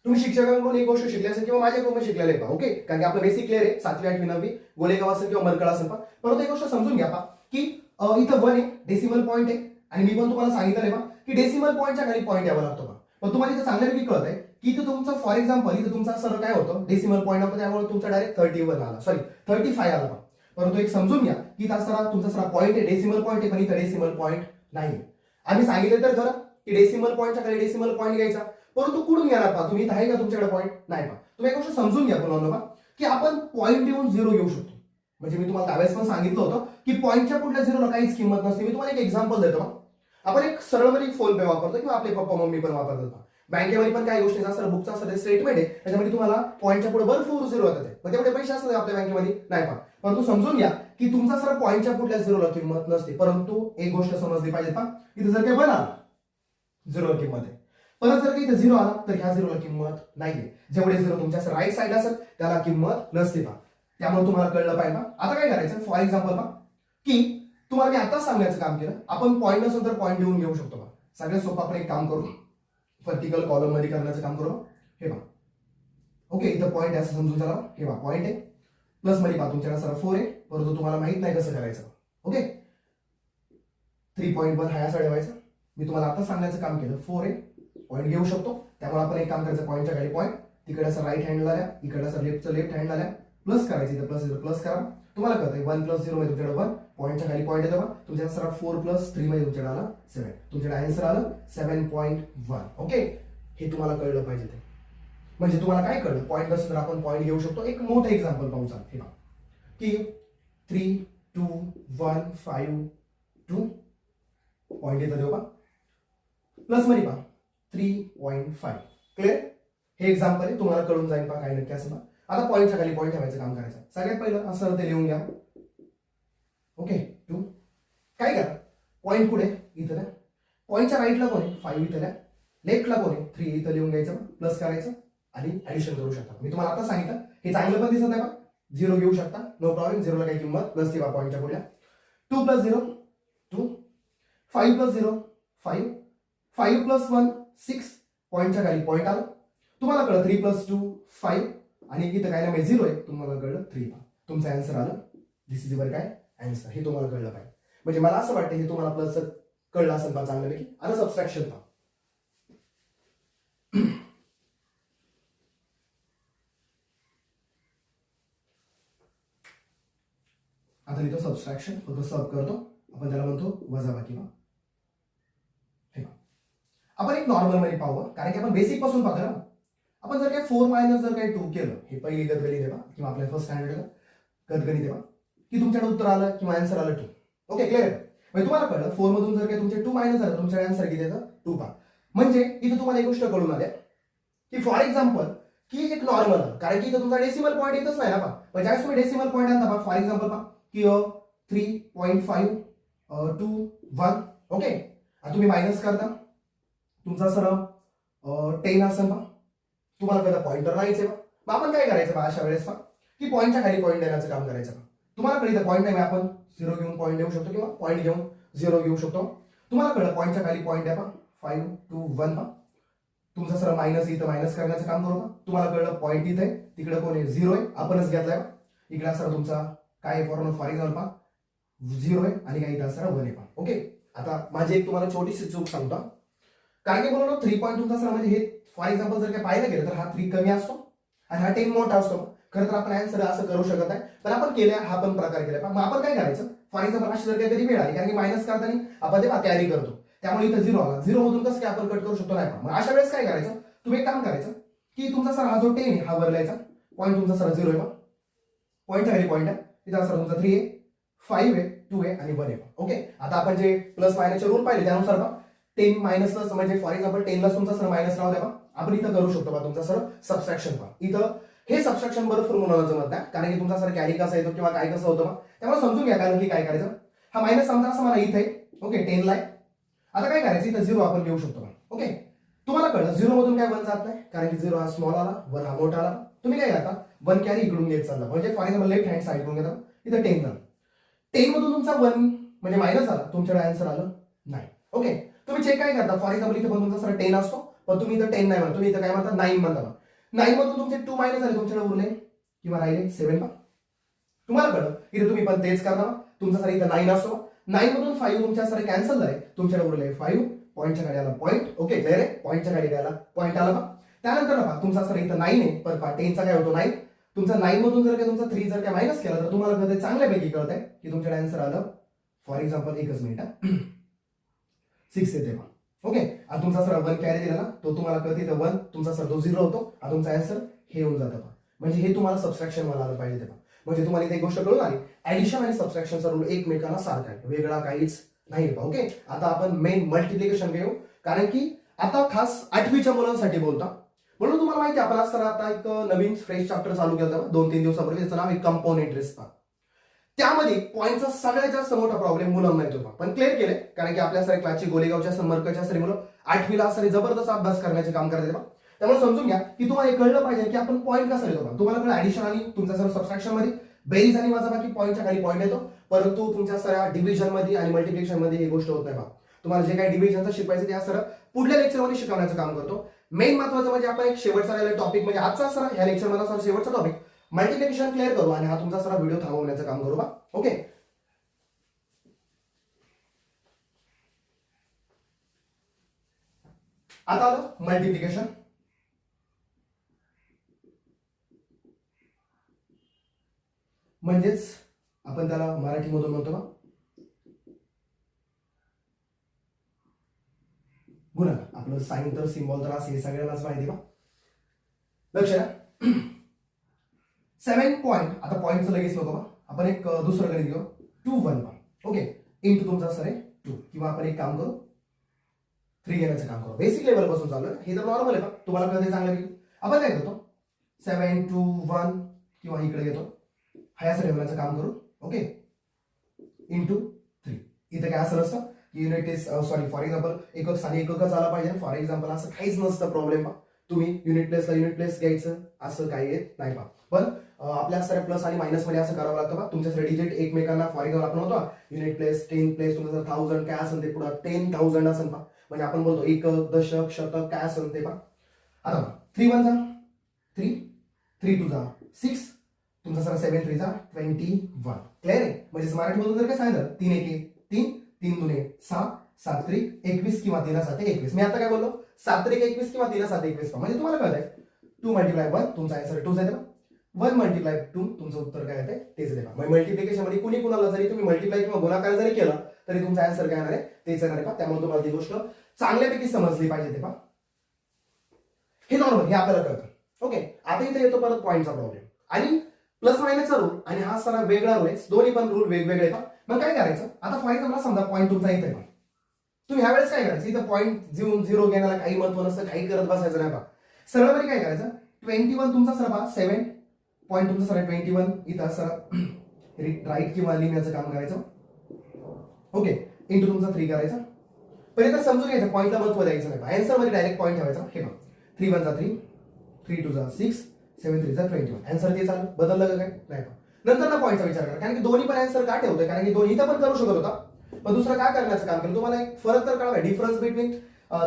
तुम्ही शिक्षकांकडून एक गोष्ट शिकली असेल किंवा माझ्याकडून शिकलेलं आहे पहा. ओके, कारण की आपलं बेसिक क्लिअर आहे. 7वी 8वी 9वी गोलेगाव असेल किंवा मरकळ असेल पहा. परंतु एक गोष्ट समजून घ्या पहा की इथं 1 आहे, डेसिमल पॉईंट आहे, आणि मी पण तुम्हाला सांगितलं आहे पहा की डेसिमल पॉईंटच्या खाली पॉईंट यावा लागतो पहा. पण तुम्हाला इथं चांगल्यापैकी कळत आहे की इथं तुमचं फॉर एक्झाम्पल इथं तुमचा सर काय होतं, डेसिमल पॉईंट होतं, त्यामुळे तुमचा डायरेक्ट 31 आला, सॉरी 35 आला पहा. परंतु एक समजून घ्या की तुमचा सरा पॉईंट आहे, डेसिमल पॉईंट आहे, पण इथं डेसिमल पॉईंट नाही. आम्ही सांगितलं तर खरं की डेसिमल पॉईंटच्या खाली डेसिमल पॉईंट घ्यायचा, परंतु कुठून घेणार पहा तुम्ही, इथं आहे का तुमच्याकडे पॉईंट नाही पहा. तुम्ही एक गोष्ट समजून घ्या पुन्हा की आपण पॉईंट देऊन 0 घेऊ शकतो. म्हणजे मी तुम्हाला त्यावेळेस पण सांगितलं होतं की पॉईंटच्या पुढल्या 0ला काहीच किंमत नसते. मी तुम्हाला एक एक्झाम्पल देतो. आपण एक सरळमध्ये फोन पे वापरतो किंवा आपले पप्पा मम्मी पण वापरतात. बँकेमध्ये पण काही गोष्टी असतात, बुकचा असतं स्टेटमेंट आहे, त्याच्यामध्ये तुम्हाला पॉईंटच्या पुढे भरपूर 0 येतात, मग तेवढे पैसे असतात आपल्या बँकेमध्ये नाही पहा. परंतु समजून घ्या की तुमचा सर पॉईंटच्या पुढल्या 0ला किंमत नसते. परंतु एक गोष्ट समजली पाहिजे पहा, इथे जर काही बनला 0 किंमत आहे, परत जर काही इथे 0 आला तर ह्या 0ला किंमत नाहीये. जेवढे 0 तुमच्या राईट साईड असेल त्याला किंमत नसते पहा. त्यामुळे तुम्हाला कळलं पाहिजे. आता काय करायचं, फॉर एक्झाम्पल पहा की तुम्हाला मी आताच सांगण्याचं काम केलं, आपण पॉईंट नसेल तर पॉईंट देऊन घेऊ शकतो पहा. सगळ्यात सोपं आपण एक काम करू, व्हर्टिकल कॉलम मध्ये करण्याचं काम करू. हे पहा, ओके, इथं पॉईंट आहे असं समजून चला. हे पहा पॉईंट आहे, प्लस मध्ये पहा तुमच्याकडे सर 4 आहे, परंतु तुम्हाला माहित नाही कसं करायचं. ओके, 3.1 हा असा ठेवायचा. मी तुम्हाला आता सांगण्याचं काम केलं. 4 आहे, पॉईंट घेऊ शकतो, त्यामुळे आपण एक काम करायचं, पॉईंटच्या खाली पॉईंट, तिकडे असं राईट हँडला द्या, इकडे असं लेफ्ट हँडला द्या, प्लस करायचं, इथं प्लस इथं प्लस करा. तुम्हाला कळतंय 1 + 0 मध्ये तुमच्याकडे 1, पॉईंटच्या खाली पॉईंट येतो. तुमच्या सर 4 + 3 मध्ये तुमच्याकडे आला 7, तुमच्याकडे आन्सर आलं 7.1. ओके, हे तुम्हाला कळलं पाहिजे. ते म्हणजे तुम्हाला काय कळलं, पॉईंट नसेल तर आपण पॉईंट घेऊ शकतो. एक मोठं एक्झाम्पल पाहू चाल. हे पहा की 3 2 1 5 2 पॉईंट येतं देऊ पहा, प्लस मध्ये पहा 3.5. क्लिअर, हे एक्झाम्पल आहे, तुम्हाला कळून जाईल पहा काय नक्की असं. आता पॉईंटच्या खाली पॉईंट ठेवायचं काम करायचं. सगळ्यात पहिलं असं ते लिहून घ्या. ओके, 2 काय करा, पॉईंट कुठे इथं द्या, पॉईंटच्या राईटला कोण आहे 5 इथं द्या, लेफ्टला कोण आहे 3 इथं लिहून घ्यायचं, प्लस करायचं आणि ऍडिशन करू शकता. मी तुम्हाला आता सांगितलं, हे चांगलं पण दिसत आहे बा, 0 घेऊ शकता, नो प्रॉब्लेम. 0ला काही किंमत नसते बा पॉईंटच्या पुढल्या. 2 + 0 2, 5 + 0 5, 5 + 1 6, पॉईंटच्या खाली पॉईंट आला. तुम्हाला कळलं 3 + 2 5, आणि इथं काय नाही 0 आहे, तुम्हाला कळलं 3. तुमचं आन्सर आलं, दिस इज युअर काय आन्सर. हे तुम्हाला कळलं पाहिजे. म्हणजे मला असं वाटतं हे तुम्हाला प्लस कळलं असेल पहा चांगल्यापैकी. आता सबस्ट्रॅक्शन पहा. आता लिहितो सबस्ट्रॅक्शन, फक्त सब करतो, आपण त्याला म्हणतो वजाबाकी. हे आपण एक नॉर्मल मध्ये पाहू, कारण की आपण बेसिक पासून पाहतो ना. आपण जर काही 4 - जर काही 2 केलं, हे पहिली गतगणित देवा किंवा आपल्या फर्स्ट स्टँडर्डला गतगणित देवा की तुमच्याकडे उत्तर आलं किंवा आन्सर आलं 2. Okay, clear. म्हणजे तुम्हाला कळलं 4 मधून जर काही तुमचे 2 - झालं, तुमच्या आन्सर किती येतं 2 पहा. म्हणजे इथं तुम्हाला एक गोष्ट कळून आल्या की फॉर एक्झाम्पल की एक नॉर्मल, कारण की इथं तुमचा डेसिमल पॉईंट येतच नाही ना पहा. पण ज्यावेळेस तुम्ही डेसिमल पॉईंट आणता पहा, फॉर एक्झाम्पल पहा की 3.5 2 1. ओके, आता तुम्ही मायनस करता, तुमचा सर 10 असेल पहा, तुम्हाला कळतं पॉईंटर नाहीच आहे. मग आपण काय करायचं बा अशा वेळेस की पॉईंटच्या खाली पॉईंट देण्याचं काम करायचं. तुम्हाला कळलं पॉईंट नाही, आपण 0 घेऊन पॉईंट देऊ शकतो किंवा पॉईंट घेऊन 0 घेऊ शकतो. तुम्हाला कळलं पॉईंटच्या खाली पॉईंट द्या पहा, 5 2 1 पहा. तुमचा सर मायनस, इथं मायनस करण्याचं काम करू. तुम्हाला कळलं पॉईंट इथे आहे, तिकडे कोण आहे 0 आहे, आपणच घेतलाय. इकडे सर तुमचा काय फॉर एक्झाम्पल पहा 0 आहे आणि काही इथं सर 1 आहे पहा. ओके, आता माझी एक तुम्हाला छोटीशी चूक सांगतो, कारण की बोललो 3 पॉईंट तुमचा सर म्हणजे हे फॉर एक्झाम्पल जर काही पाहिलं गेलं तर हा 3 कमी असतो आणि हा 10 मोठा असतो. खरं तर आपण आन्सर असं करू शकत नाही, पण आपण केल्या हा पण प्रकार केला. मग आपण काय करायचं, फॉर एक्झाम्पल अशी जर काही कधी वेळ आली, कारण की मायनस करताना आपण ते कॅरी करतो, त्यामुळे इथं 0 आला, 0 मधून कसं काय आपण कट करू शकतो नाही. मग अशा वेळेस काय करायचं, तुम्ही एक काम करायचं की तुमचा सर हा जो 10 आहे हा वरलायचा, पॉईंट तुमचा सर 0 आहे, पॉईंटच्या खाली पॉईंट आहे, तिथं सर तुमचा 3 आहे 5 आहे 2 आहे आणि 1 आहे. ओके, आता आपण जे प्लस मायनसचे रूल पाहिले त्यानुसार 10 मायनसला म्हणजे फॉर एक्झाम्पल 10 ला तुमचा सर मायनस राहू द्या, आपण इथं करू शकतो बा तुमचा सर सबस्ट्रॅक्शन पहा. इथं हे सबस्ट्रॅक्शन बरोबर मुलांना जमत नाही, कारण की तुमचा सर कॅरी कसा येतो किंवा काय कसं होतं, त्यामुळे समजून घ्या कारण की काय करायचं. हा मायनस समजा असं मला इथे ओके 10 ला आहे आता काय करायचं, इथं 0 आपण लिहू शकतो. ओके, तुम्हाला कळलं 0 मधून काय 1 जात नाही, कारण की 0 हा स्मॉल आला, 1 हा मोठा आला. तुम्ही काय करता, 1 कॅरी इकडून घेत चालला, म्हणजे for example left hand side करून घेता, इथं 10 झालं. 10 मधून तुमचा 1 म्हणजे मायनस आला, तुमच्याकडे आन्सर आलं नाही. ओके, तुम्ही चेक काय करता, फॉर एक्झाम्पल इथे पण तुमचा सर 10 असतो, पण तुम्ही इथं 10 नाही म्हणता, तुम्ही इथं काय म्हणता 9 म्हणता. 9 मधून तुमचे 2 मायनस झाले, तुमच्याकडे उरले किंवा राहिले 7 पा. तुम्हाला कळलं, इथे तुम्ही पण तेच करता. तुमचा सर इथं 9 असतो, 9 मधून 5 तुमच्या सर कॅन्सल झाले, तुमच्याकडे उरले 5. पॉईंटच्या गाडी आला पॉईंट. ओके, क्लिअर आहे, पॉईंटच्या गाडी आला पॉईंट आला बा. त्यानंतर ना तुमचा सर इथं 9 आहे, पण 10चा काय होतो 9. तुमचा 9 मधून जर काय तुमचा 3 जर काय मायनस केला, तर तुम्हाला कळतंय, चांगल्यापैकी कळतंय की तुमच्याकडे आन्सर आलं फॉर एक्झाम्पल, एकच मिनिट, 6 येते बा. ओके, आणि तुमचा सर 1 कॅरी दिला ना, तो तुम्हाला कळते 1, तुमचा सर तो 0 होतो, आणि तुमचा आन्सर हे येऊन जातं बा. म्हणजे हे तुम्हाला सबस्ट्रॅक्शन मला आलं पाहिजे तेव्हा. म्हणजे तुम्हाला इथे एक गोष्ट कळून आली, ऍडिशन आणि सबस्ट्रॅक्शनचा रूल एकमेकांना सारखा आहे, वेगळा काहीच नाही. ओके, आता आपण मेन मल्टिप्लिकेशन घेऊ, कारण की आता खास 8वीच्या मुलांसाठी बोलता. म्हणून तुम्हाला माहिती आहे, आपण आज तर आता एक नवीन फ्रेश चॅप्टर चालू केलं होतं 2-3 दिवसापूर्वी, त्याचं नाव आहे कंपाऊंड इंटरेस्ट. त्यामध्ये पॉईंटचा सगळ्यात जास्त मोठा प्रॉब्लेम मुलांना येतो, पण क्लिअर केले, कारण की आपल्या सर क्लासची गोलेगावच्या समर्कच्या सरी मुलं 8वीला असणारे जबरदस्त अभ्यास करण्याचे काम करते. त्यामुळे समजून घ्या की तुम्हाला हे कळलं पाहिजे की आपण पॉईंट कसा लिहितो. तुम्हाला कळलं ऍडिशन आणि तुमच्या सर्व सबस्ट्रॅक्शन मध्ये बेरीज आणि वजाबाकी पॉईंटच्या खाली पॉईंट येतो, परंतु तुमच्या सर डिव्हिजन मध्ये आणि मल्टिप्लिकेशन मध्ये ही गोष्ट होत नाही बा. तुम्हाला जे काही डिव्हिजनचं शिकवायचं ते सर पुढल्या लेक्चरमध्ये शिकवण्याचं काम करतो. मेन महत्वाचं म्हणजे आपण एक शेवटचा राहिलेला टॉपिक, म्हणजे आजचा सर ह्या लेक्चरमध्ये सर शेवटचा टॉपिक मल्टिप्लिकेशन क्लिअर करू, आणि हा तुमचा सर व्हिडिओ थांबवण्याचं काम करू बा. ओके, आता आलं मल्टिप्लिकेशन. म्हणजेच आपण त्याला मराठीमधून म्हणतो ना गुणाकार. आपलं साइन तर सिम्बॉल तर असं हे सगळ्यांनाच माहिती बा. लक्ष द्या, 7 पॉईंट, आता पॉईंटचं लगेच नको बा, आपण एक दुसरं गणित घेऊ, 2 1 बा. ओके, इंटू तुमचा सर आहे 2, किंवा आपण एक काम करू 3 घेण्याचं काम करू. बेसिक लेवल पासून चालू आहे, हे तर नॉर्मल आहे बा, तुम्हाला कळते चांगलं. आपण काय करतो 7 2 1, किंवा इकडे घेतो ह्याचं ठेवण्याचं काम करू. Okay, into 3. इथे काय असं नसतं unit test, sorry for example एकक स्थानी एककच आला पाहिजे. फॉर एक्झाम्पल असं काहीच नसतं प्रॉब्लेम. तुम्ही युनिट प्लेसला युनिट प्लेस घ्यायचं असं काही येत नाही बा. पण आपल्या सर प्लस आणि मायनस मध्ये असं करावं लागतं बा. तुमच्या डिजिट एकमेकांना फॉर एक्झाम्पल आपण होतो युनिट प्लेस 10 प्लेस, तुमचं 1000 काय असेल ते पुढे 10,000 असेल बा, म्हणजे आपण बोलतो एकक दशक शतक काय असेल ते बा. आता 3 1 जा 3, 3 2 जा 6, तुमचा सर 7 3 जा 21. क्लिअर आहे. म्हणजे मराठीमधून जर काय सांगितलं 3 1 3, 3 2 6, 7 3 21, किंवा 3 7 21. मी आता काय बोललो 7 3 21 किंवा 3 7 21. म्हणजे तुम्हाला कळतंय 2 मल्टिप्लाय 1, तुमचा आन्सर 2 येते. 1 मल्टिप्लाय 2, तुमचं उत्तर काय येते तेच येते. मग मल्टिप्लिकेशन मध्ये कुणी कुणाला जरी तुम्ही मल्टिप्लाय किंवा गुणाकार जरी केला तरी तुमचा आन्सर काय येणार आहे तेच येणार आहे. त्यामुळे तुम्हाला ती गोष्ट चांगल्यापैकी समजली पाहिजे. ते पहा, हे नॉर्मल, हे आपल्याला कळतं. ओके, आता इथे येतो परत पॉईंटचा प्रॉब्लेम आणि प्लस मायनसचा रूल, आणि हा सर वेगळा रूल आहे. दोन्ही पण रूल वेगवेगळे आहेत. मग काय करायचं, आता फॉर एक्झाम्पल समजा पॉईंट तुमचा इथे आहे, तुम्ही ह्यावेळेस काय करायचं, इथं पॉईंट घेऊन 0 घेण्याला काही महत्व नसतं, काही करत बसायचं नाही बा. सरळपणे काय करायचं, 21 तुमचा सर बा 7 पॉईंट तुमचा सर 21, इथं सर राईट किंवा लिहिण्याचं काम करायचं. ओके, इंटू तुमचा 3 करायचा. पहिले तर समजून घ्यायचं पॉईंटला महत्व द्यायचं नाही, आन्सर मध्ये डायरेक्ट पॉईंट ठेवायचा. हे बघा 3 1 जा 3, 3 2 जा 6, 7 3 जा 21. आन्सर ते चालू, बदललं का काय नाही. नंतर ना पॉईंटचा विचार करा, कारण की दोन्ही पण आन्सर का ठेवतोय, कारण की दोन्ही इथं पण करू शकत होता, पण दुसरं काय करण्याचं काम केलं. तुम्हाला एक फरक तर कळावा, डिफरन्स बिटवीन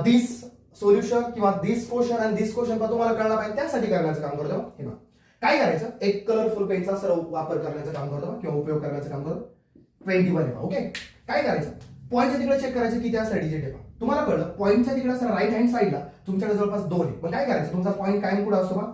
दिस सोल्युशन किंवा दिस क्वेश्चन आणि दिस क्वेश्चन पण तुम्हाला कळला पाहिजे, त्यासाठी करण्याचं काम करतो. हे बघा काय करायचं, एक कलरफुल पेनचा सर वापर करण्याचं काम करतो किंवा उपयोग करण्याचं काम करतो. 21 आहे. ओके, काय करायचं, पॉईंटच्या तिकडे चेक करायचं की त्या डिजिट आहे. तुम्हाला कळलं पॉईंटच्या तिकडे सर राईट हँड साईडला तुमच्याकडे जवळपास 2 आहे. मग काय करायचं, तुमचा पॉईंट कायम कुठे असतो बा,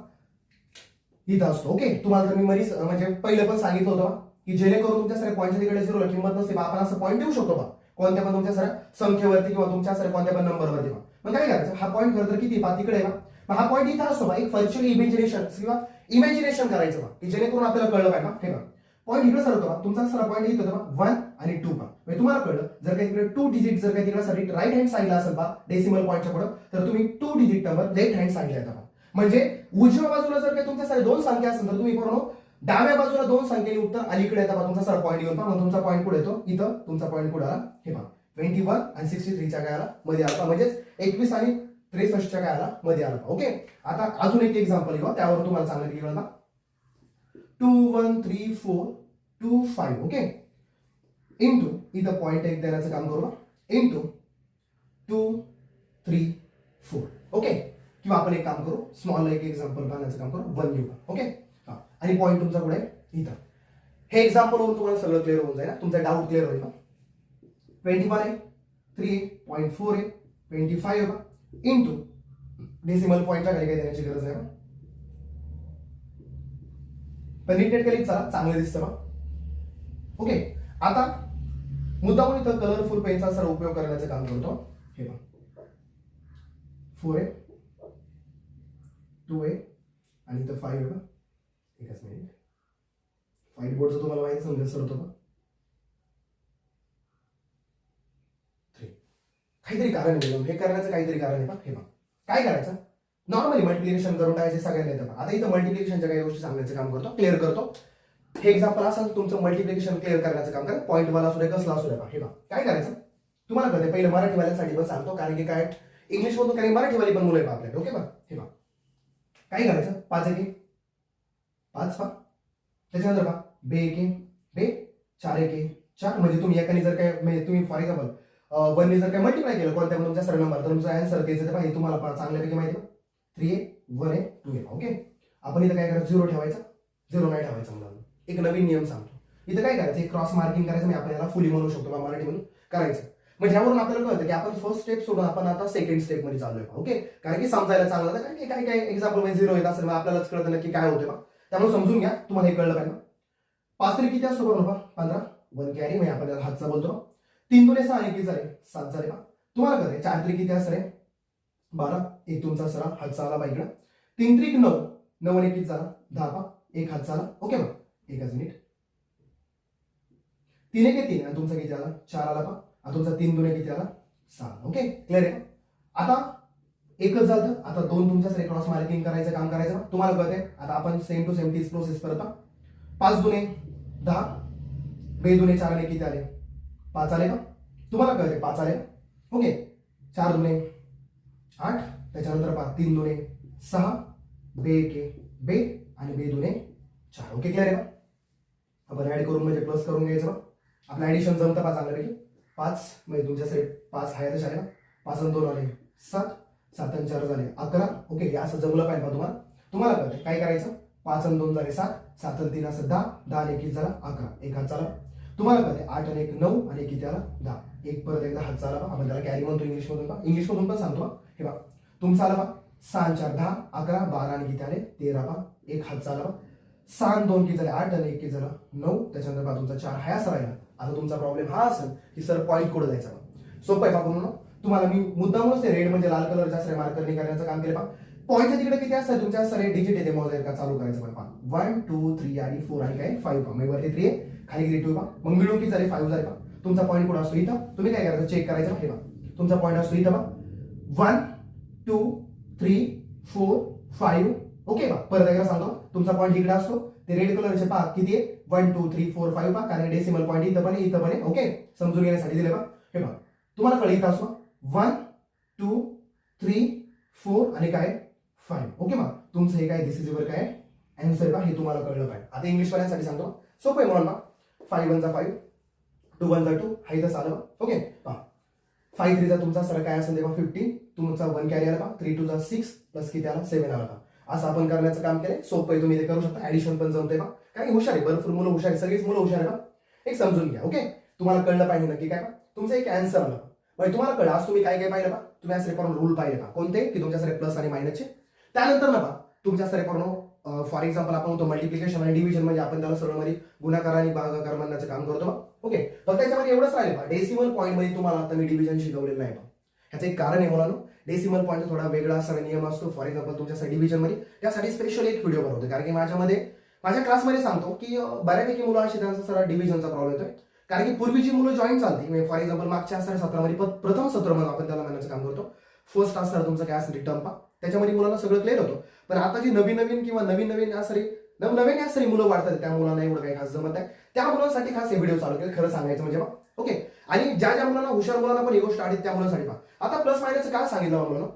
इथं असतो. ओके, तुम्हाला तर मी म्हणजे पहिलं पण सांगितलं होतं की जेणेकरून तुमच्या सर पॉईंटच्या तिकडे 0 किंमत नसते बा, आपण असं पॉईंट देऊ शकतो बा कोणत्या पण तुमच्या सर संख्येवरती किंवा तुमच्या सर कोणत्या पण नंबरवरती बा. मग काय करायचं, हा पॉईंट खरं तर किती बा तिकडे आहे बा, हा पॉईंट इथं असतो बा. एक व्हर्च्युअली इमॅजिनेशन करायचं बा, की जेणेकरून आपल्याला कळलं पाहिजे बा. हे बा पॉईंट इकडे सर होतो बा, तुमचा सर पॉईंट इथं होतो बा 1 आणि 2 बा. म्हणजे तुम्हाला कळलं जर काही तिकडे 2 डिजिट जर काही तिकडे सर राईट हँड साईडला असेल बा डेसिमल पॉईंटच्या पुढे, तर तुम्ही 2 डिजिट नंबर लेफ्ट हँड साईडला येतात. म्हणजे उजव्या बाजूला जर काही तुमच्या सर 2 संख्या असेल तर तुम्ही पूर्ण डाव्या बाजूला 2 संख्येने उत्तर अलीकडे येतात बा. तुमचा सर पॉईंट घेऊन पहा, मग तुमचा पॉईंट कुठे येतो, इथं तुमचा पॉईंट कुठे आला हे पहा. 21 आणि 63च्या काय आला मध्ये आला, म्हणजेच 21 आणि 63च्या काय आला मध्ये आला. ओके, आता अजून एक एक्झाम्पल घेऊ, त्यावर तुम्हाला चांगलं की कळलं. 2 1 3 4 2 5. ओके, इंटू इथं पॉईंट एक देण्याचं काम करू, इंटू 2 3 4. ओके, किंवा आपण एक काम करू, स्मॉल एक एक्झाम्पल पाहण्याचं काम करू, 1 घेऊ. ओके, आणि पॉईंट तुमचा कुठे आहे इथं. हे एक्झाम्पल वरून तुम्हाला सगळं क्लिअर होऊन जाईल ना, तुमचा डाऊट क्लिअर होईल ना. 21 आहे, 3 आहे, 0.4 आहे, 25 आहे इंटू डेसिमल पॉईंटच्या खाली काही देण्याची गरज आहे. पण नीट केली चला, चांगलं दिसतं बा. ओके, आता मुद्दाम इथं कलरफुल पेनचा सर उपयोग करण्याचं काम करतो. हे बघा 4 आहे, 2 आहे आणि इथं 5 आहे बघा. एकच मिनिट, व्हाईट बोर्डचं तुम्हाला माहिती समजेल सर होतो का. काहीतरी कारण आहे, हे करण्याचं काहीतरी कारण आहे. हे बघा काय करायचं, नॉर्मली मल्टिप्लिकेशन करून टाकायचे सगळ्यांना येतं. आता इथं मल्टिप्लिकेशनच्या काही गोष्टी सांगण्याचं काम करतो, क्लिअर करतो. हे एक्झाम्पल असं तुमचं मल्टिप्लिकेशन क्लिअर करण्याचं काम करा, पॉईंट वाला असू दे कसला असू दे. हे बघा काय करायचं तुम्हाला कळते, पहिलं मराठीवाल्यांसाठी पण सांगतो, कारण की काय इंग्लिश मधून काही मराठीवाली पण मुलं आहे आपल्याकडे. ओके बघा, हे बघा काय करायचं, 5 1 5 पा, त्याच्यानंतर पहा 2 1 2, 4 1 4. म्हणजे तुम्ही एकाने जर काय म्हणजे तुम्ही फॉर एक्झाम्पल 1 जर काय मल्टिप्लाय केलं कोणत्या पण तुमच्या सरळ नंबर, तर तुमचा आन्सर तेच येतं. हे तुम्हाला चांगल्यापैकी माहिती आहे. 3 आहे, 1 आहे, 2 आहे. ओके, आपण इथं काय करायचं, 0 ठेवायचा, 0 नाही ठेवायचा. मुलांना एक नवीन नियम सांगतो, इथं काय करायचं, एक क्रॉस मार्किंग करायचं. मी आपण याला फुली म्हणू शकतो, मराठीमधून करायचं. म्हणजे यावरून आपल्याला कळतं की आपण फर्स्ट स्टेप सोडून आपण आता सेकंड स्टेप मध्ये चाललोय. ओके, कारण की समजायला चांगलं होतं, कारण की काही काही एक्झाम्पल मध्ये 0 येत असेल, मग आपल्यालाच कळतं नक्की काय होते बा. त्यामुळे समजून घ्या, तुम्हाला हे कळलं पाहिजे. 5 तरी किती असतो बरोबर, 15 1 कॅरी, म्हणजे आपण त्याला हातचा बोलतो. 3 2 6 1 झाले 7 झाले बा. तुम्हाला कळते 4 तरी किती असणार आहे 12, एक तुमचा सरा हातचा आला बाईकडं. 3 3 9 9 आणि 1 झाला 10 पा, एक हातचा आला. ओके बा, एकच मिनिट. 3 1 3 आणि तुमचा किती आला 4 आला पा, आता तुमचा 3 2 किती आला 6. ओके, क्लिअर आहे. आता एकच झालं, आता 2 तुमच्यासाठी क्रॉस मार्किंग करायचं काम करायचं. तुम्हाला कळते, आता आपण सेम टू सेम तीच प्रोसेस करतो. 5 2 10, 2 2 4 आणि किती आले 5 आले का, तुम्हाला कळते 5 आले. ओके, 4 2 8, त्याच्यानंतर पहा 3 2 6, 2 1 2 आणि 2 2 4. ओके, क्लिअर आहे का. आपण ऍड करून म्हणजे प्लस करून घ्यायचं. आपलं ऍडिशन जमतं 5 चांगल्यापैकी. 5 म्हणजे तुमच्यासाठी 5 आहे तशा आहे ना. 5 आणि 2 आले 7, 7 आणि 4 झाले 11. ओके, हे असं जमलं पाहिजे तुम्हाला. तुम्हाला कळते काय करायचं, 5 आणि 2 झाले 7, 7 आणि 3 असं 10, 10 आणि 1 झाला 11, एक हात चाला. तुम्हाला कळते 8 आणि 1 9 आणि किती आला 10, एक परत एकदा हात चाला. आपण त्याला कॅरी म्हणतो इंग्लिश मधून पण सांगतो. हे बघा तुमचा आला 6 आणि 4 10, 11 12 आणि किती आले 13 पा, एक हात चाला. 6 आणि 2 किती झाले 8 आणि 1 झाला 9, त्याच्यानंतर पहा तुमचा 4 हा असा राहिला. आता तुमचा प्रॉब्लेम हा असेल की सर पॉईंट कुठे द्यायचा. सोपं आहे पाहून तुम्हाला मी मुद्दामच रेड म्हणजे लाल कलरच्या असं मार्करने करण्याचं काम केलं. पहा पॉईंटच्या तिकडे किती असतात तुमच्या सर डिजिट येते मोजायला का चालू करायचं. पण पहा 1 2 3 आणि 4 आणि काय 5 पहा, म्हणजे वरती 3 आहे खाली किती 2 पहा, मग मिळून किती झाले 5 झाले. पहा तुमचा पॉईंट कुठं असतो इथं, तुम्ही काय करायचं चेक करायचं. हे पहा तुमचा पॉईंट असतो इथं पहा 1 2 3 4 5. ओके पहा परत एकदा सांगतो, तुमचा पॉईंट इकडे असतो, ते रेड कलरचे पहा किती आहे 1 2 3 4 5 पहा, कारण डेसिमल पॉईंट इथं पण इथं पण. ओके, समजून घेण्यासाठी दिले पहा. हे पहा तुम्हाला कळलं इथं असतो 1 2 3 4 आणि काय 5. ओके मग तुमचं हे काय दिस इज युअर काय आन्सर पहा, हे तुम्हाला कळलं पाहिजे. आता इंग्लिश वाल्यांसाठी सांगतो, सोपं आहे म्हणून 5 1 5 2 1 2 हा इथं आलं. ओके पहा 5 3 तुमचा सर काय असेल तेव्हा 15, तुमचा 1 कॅरी आला पहा, 3 2 6 प्लस किती आला 7 आला. असं आपण करण्याचं काम केलंय. सोपं आहे, तुम्ही ते करू शकता. ऍडिशन पण जमते पहा, कारण हुशार आहे, भरपूर मुलं हुशार आहे, सगळीच मुलं हुशार आहे पहा. एक समजून घ्या. ओके, तुम्हाला कळलं पाहिजे नक्की काय पहा, तुमचं एक आन्सर आलं म्हणजे तुम्हाला कळलं. आज तुम्ही काय काय पाहिलं पहा, तुम्ही असं करून रूल पाहिले पहा, कोणते की तुमच्यासाठी प्लस आणि मायनसचे. त्यानंतर ना पहा तुमच्यासाठी करून फॉर एक्झाम्पल आपण होतो मल्टिप्लिकेशन आणि डिव्हिजन, म्हणजे आपण त्याला सरळ मध्ये गुणाकार आणि भागाकार म्हणण्याचं काम करतो पहा. ओके, फक्त त्याच्यामध्ये एवढंच राहिले पहा, डेसिमल पॉईंट मध्ये तुम्हाला आता मी डिव्हिजन शिकवलेलं नाही पहा. ह्याचं एक कारण आहे मुलांनो, डेसिमल पॉईंट थोडा वेगळा असा नियम असतो. फॉर एक्झाम्पल तुमच्यासाठी डिव्हिजन मध्ये त्यासाठी स्पेशल एक व्हिडिओ बनवतो, कारण की माझ्या क्लासमध्ये सांगतो की बऱ्यापैकी मुलं अशी त्यांचा सर डिव्हिजनचा प्रॉब्लेम येतोय. कारण की पूर्वीची मुलं जॉईन चालते, फॉर एक्झाम्पल मागच्या असणाऱ्या सत्रामध्ये प्रथम सत्रामध्ये आपण त्याला म्हणायचं काम करतो. फर्स्ट असणार तुमचं काय असेल टर्म पहा, त्याच्यामध्ये मुलांना सगळं क्लिअर होतं. पण आता जी नवीन नवीन असणारी मुलं वाढतात, त्या मुलांना एवढं काही खास जमत आहे. त्या मुलांसाठी खास हे व्हिडिओ चालू केले खरं सांगायचं म्हणजे. ओके, आणि ज्या ज्या मुलांना हुशार मुलांना पण ही गोष्ट आली त्या मुलांसाठी पहा. आता प्लस मायनसचं काय सांगितलं मुलांना,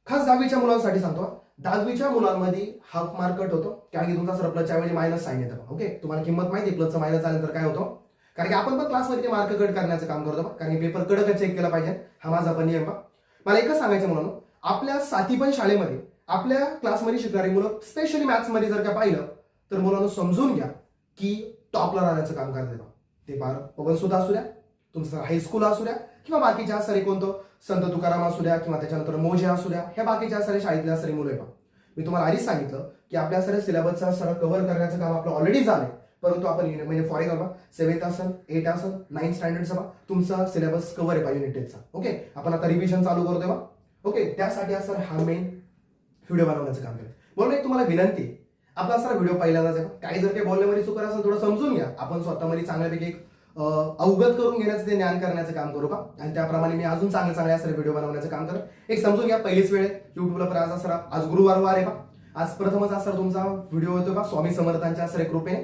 खास 10वीच्या मुलांसाठी सांगतो. 10वीच्या मुलांमध्ये हाफ मार्क कट होतो कारण की तुमचा सर प्लसच्या वेळी मायनस साईन येतं. ओके, तुम्हाला किंमत माहिती आहे प्लसचं मायनस आल्यानंतर काय होतं, कारण की आपण पण क्लासमध्ये ते मार्क कट करण्याचं काम करतो कारण की पेपर कडकच चेक केला पाहिजे, हा माझा पण नियम. मला एकच सांगायचं मुलांना, आपल्या साथी पण शाळेमध्ये आपल्या क्लासमध्ये शिकणारी मुलं स्पेशली मॅथ्समध्ये जर का पाहिलं तर मुलांना समजून घ्या की टॉपला राहण्याचं काम करते. ते बार पवन सुद्धा असू द्या, तुमचं हायस्कूल असू द्या किंवा बाकीच्या सारे कोणतं संत तुकाराम असू द्या किंवा त्याच्यानंतर मोजे असू द्या, ह्या बाकीच्या सारे शाळेतल्या सारे मुलं आहे. मी तुम्हाला आधीच सांगितलं की आपल्या सारे सिलेबसचा सर कव्हर करण्याचं काम आपलं ऑलरेडी झालंय, परंतु आपण म्हणजे फॉर एक्झाम्पल 7th असेल 8th असेल 9th स्टँडर्डचा तुमचा सिलेबस कव्हर आहे पाहिजे युनिट टेस्टचा. ओके, आपण आता रिव्हिजन चालू करतोय बा. ओके, त्यासाठी सर हा मेन व्हिडिओ बनवण्याचं काम केलं. म्हणून एक तुम्हाला विनंती आहे, आपला सर व्हिडिओ पहिल्यांदाच आहे, काही जर काही बोलण्यामध्ये चुका असेल थोडं समजून घ्या. आपण स्वतःमध्ये चांगल्यापैकी एक अवगत करून घेण्याचं ते ज्ञान करण्याचं काम करू का, आणि त्याप्रमाणे मी अजून चांगले असं व्हिडिओ बनवण्याचं काम करत. एक समजून घ्या, पहिलीच वेळ युट्यूबला पण आज गुरुवार वार आहे बा, आज प्रथमच सर तुमचा व्हिडिओ होतो बा स्वामी समर्थांच्या सर कृपेने.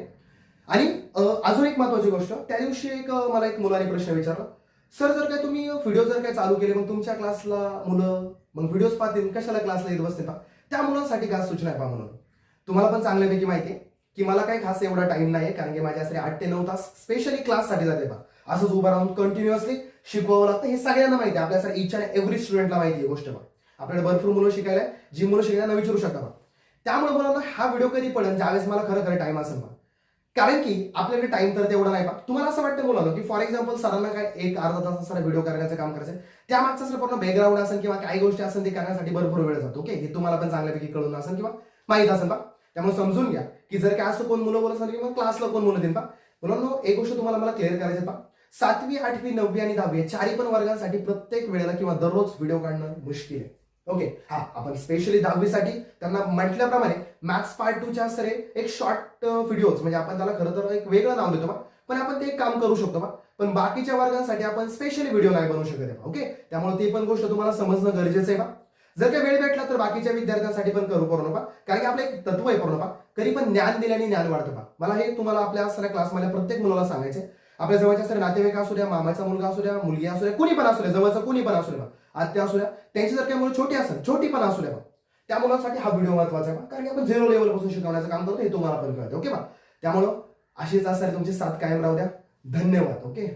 आणि अजून एक महत्वाची गोष्ट, त्या दिवशी मला एक मुलाने प्रश्न विचारला, सर जर काय तुम्ही व्हिडिओ जर काय चालू केले मग तुमच्या क्लासला मुलं मग व्हिडिओज पाहतील कशाला क्लासला येत बसते पा, त्या मुलांसाठी खास सूचना आहे पा. म्हणून तुम्हाला पण चांगल्यापैकी माहिती आहे की मला काही खास एवढा टाइम नाही, कारण की माझ्या असं 8 ते 9 तास स्पेशली क्लाससाठी जाते पा. असंच उभं राहून कंटिन्युअसली शिकवावं लागतं, हे सगळ्यांना माहिती आहे, आपल्यासाठी इच अँड एव्हरी स्टुडंटला माहिती आहे गोष्ट पा. आपल्याला भरपूर मुलं शिकायला, जी मुलं शिकायला विचारू शकता पा. त्यामुळे मुलांना हा व्हिडिओ कधी पडेल ज्यावेळेस मला खरं टाइम असेल पा, कारण की आपल्याकडे टाइम तर तेवढा नाही पा. तुम्हाला असं वाटतं मुलांना की फॉर एक्झाम्पल सरांना काय एक अर्धा तास सर व्हिडिओ करण्याचं काम करायचं, त्यामागचा सर पूर्ण बॅकग्राऊंड असेल किंवा काही गोष्टी असेल ते करण्यासाठी भरपूर वेळ जातो. ओके, हे तुम्हाला पण चांगल्यापैकी कळून असेल किंवा माहित असेल पा. त्यामुळे समजून घ्या की जर काय असं कोण मुलं बोलत असेल किंवा क्लासला कोण मुलं देईल पा. मुलांना एक गोष्ट तुम्हाला मला क्लिअर करायचं पा, 7वी 8वी 9वी आणि 10वी चारही पण वर्गांसाठी प्रत्येक वेळेला किंवा दररोज व्हिडिओ काढणं मुश्किल आहे. ओके, हा आपण स्पेशली 10वीसाठी त्यांना म्हटल्याप्रमाणे मॅथ्स पार्ट 2च्या सर एक शॉर्ट व्हिडिओज, म्हणजे आपण त्याला खरं तर एक वेगळं नाव देतो बा, पण आपण ते एक काम करू शकतो बा. पण बाकीच्या वर्गांसाठी आपण स्पेशली व्हिडिओ नाही बनवू शकत आहे. ओके, त्यामुळे ती पण गोष्ट तुम्हाला समजणं गरजेचं आहे बा. जर काही वेळ भेटला तर बाकीच्या विद्यार्थ्यांसाठी पण करू नका, कारण की आपलं एक तत्व आहे करू नका, कधी पण ज्ञान दिल्याने ज्ञान वाढतं पा. मला हे तुम्हाला आपल्या सगळ्या क्लासमध्ये प्रत्येक मुलाला सांगायचं, आपल्या जवळच्या सर नातेवाईक असू द्या, मामाचा मुलगा असू द्या, मुलगी असू द्या, कुणी पण असू द्या, जवळचं कुणी पण असू द्या, आत्या असू द्या, त्यांची जर काही मुलं छोटी असेल छोटी पण असू द्या, त्या मुलांसाठी हा व्हिडिओ महत्वाचा आहे, कारण की आपण 0 लेवलपासून शिकवण्याचं काम करतो, हे तुम्हाला पण कळतं. ओके बा, त्यामुळं अशीच असणार तुमची साथ कायम राहू द्या. धन्यवाद. ओके.